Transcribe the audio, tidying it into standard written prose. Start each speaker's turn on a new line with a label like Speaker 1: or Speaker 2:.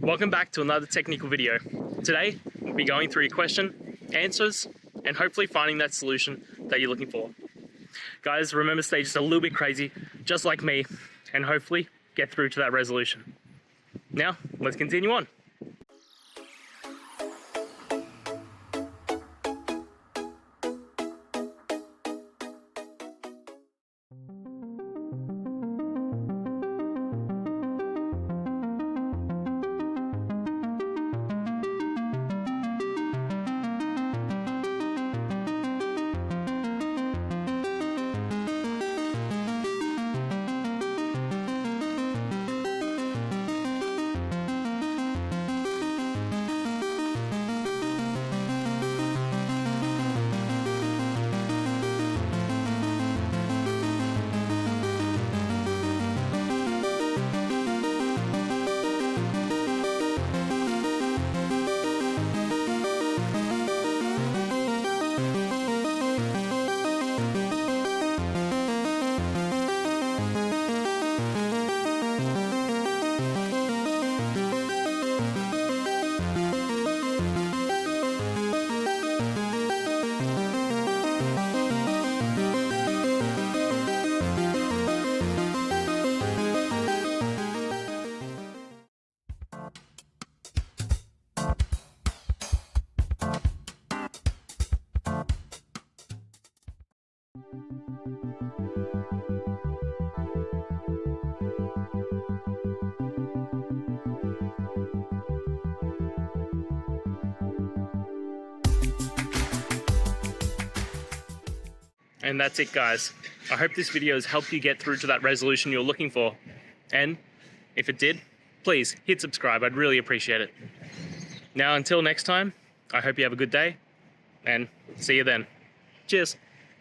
Speaker 1: Welcome back to another technical video. Today, we'll be going through your question, answers, and hopefully finding that solution that you're looking for. Guys, remember, stay just a little bit crazy, just like me, and hopefully get through to that resolution. Now, let's continue on. And that's it, guys. I hope this video has helped you get through to that resolution you're looking for. And if it did, please hit subscribe. I'd really appreciate it. Now, until next time, I hope you have a good day and see you then. Cheers.